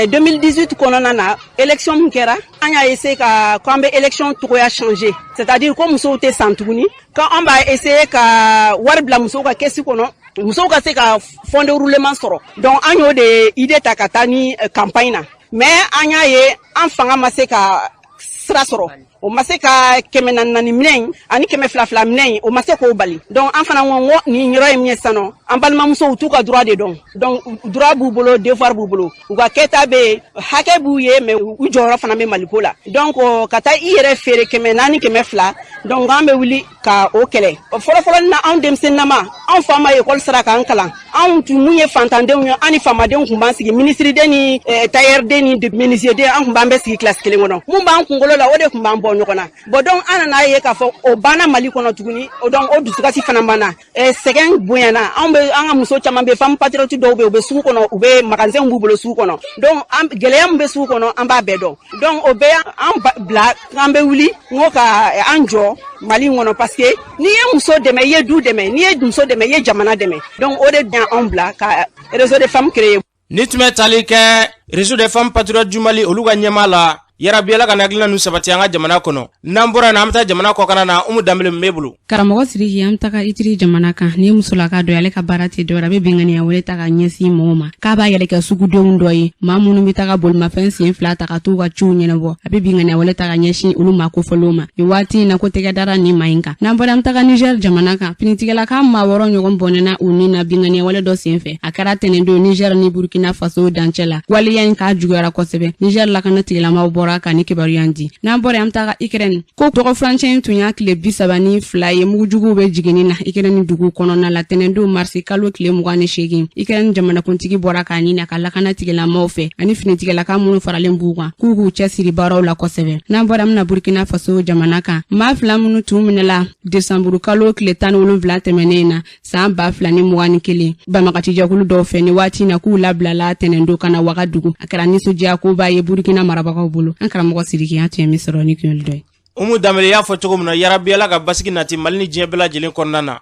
2018 kɔnɔna na élection min kɛra an y'a essayer ka k'an bɛ élection togoya changer c'est-à-dire ko musow tɛ san tuguni k'an b'a essayer ka wari bila musow ka kɛsi kɔnɔ musow ka se ka fond de roulement sɔrɔ donc an y'o de idée ta ka taa ni campagne na mais an y'a ye an fanga ma se ka sira sɔrɔ o ma se ka 400 minɛn ani 200 minɛn o ma se k'o bali donc an fana ko nin yɔrɔ ye min ye sisan an balimamusow t'u ka droit de dɔn donc droit b'u bolo devoir b'u bolo u ka kɛta bɛ yen hakɛ b'u ye mais u jɔyɔrɔ fana bɛ maliko la donc ka taa i yɛrɛ feere 400 200 donc an bɛ wuli ka o kɛlɛ fɔlɔfɔlɔ na anw denmisɛnninama anw fa ma école sara k'an kalan anw tun mun ye fantandenw ye an ni faamadenw kun b'an sigi ministriden ni tailleur-den ni menuisier-den an kun b'an bɛɛ sigi classe kelen kɔnɔ mun b'an kunkolo la o de kun b'an bɔ ɲɔgɔn na bon donc an nana ye k'a fɔ o banna Mali kɔnɔ tuguni donc o dusukasi fana banna sɛgɛn bonyana an ka muso caman bɛ femme patriote dɔw bɛ u bɛ sugu kɔnɔ u bɛ magasin b'u bolo sugu kɔnɔ donc gɛlɛya min bɛ sugu kɔnɔ an b'a bɛɛ dɔn donc o bɛɛ an bila k'an bɛ wuli n ko ka an jɔ Mali kɔnɔ parce que n'i ye muso dɛmɛ i ye du dɛmɛ n'i ye muso dɛmɛ i ye jamana dɛmɛ donc o de dan anw bila ka réseau des femmes créer. Ni tun bɛ tali kɛ réseau des femmes patriotes du Mali olu ka ɲɛmaa la Yarabiyala ka hakilina nu sabati an ka jamana kɔnɔ n'an bɔra na an bɛ taa jamana kɔkana na Umu Dambele min bɛ bolo. Karamɔgɔ Sidiki an bɛ taga Itiri jamana kan ni musolaka dɔ ale ka baara tɛ dɔwɛrɛ a bɛ binganiya wele ta ka ɲɛsin mɔgɔw ma k'a b'a yɛrɛ kɛ sugudenw dɔ ye maa minnu bɛ taga bolimafɛn sen fila ta ka t'u ka ciw ɲɛnabɔ a bɛ binganiya wele ta ka ɲɛsin olu ma kofɔlenw ma nin waati in na ko tɛgɛ dara nin maa in kan n'an bɔra an bɛ taga Niger jamana kan finitigɛlaka maa 6 ɲɔgɔn bɔnɛna u ni na binganiya wale dɔ senfɛ a kɛra tɛnɛndon Niger ni Burkina Faso dancɛ la waleya in k'a juguyara kosɛbɛ Niger lakana tigilamaaw bɔra ka ni kibaruya n'an bɔra an taga Ukraine ko tɔgɔ furancɛ tun y'a tile 32 ye mugujuguw bɛ jiginni na Ukraine dugu kɔnɔna la tɛnɛndon marsi kalo tile 28 Ukraine jamanakuntigi bɔra k'a ɲini a ka lakana tigilamaaw fɛ ani finitigɛlaka minnu faralen b'u kan k'u k'u cɛsiri baaraw la kosɛbɛ n'an bɔra an bɛna Burkina Faso jamana kan maa 2 minnu tun minɛla Desanburu kalo tile 17 tɛmɛnen na san 2021 banbagacijɛkulu dɔw fɛ ni waati na k'u labilala tɛnɛndon kana Wagadugu a kɛra nisɔndiya ko b'a ye Burkina marabagaw bolo an karamɔgɔ Sidiki ya tun mi sɔrɔ ni kiyoli dɔ ye. Umu Dambele y'a fɔ cogo min na Yarabiyala ka basigi nati Mali ni diɲɛ bɛɛ lajɛlen kɔnɔna na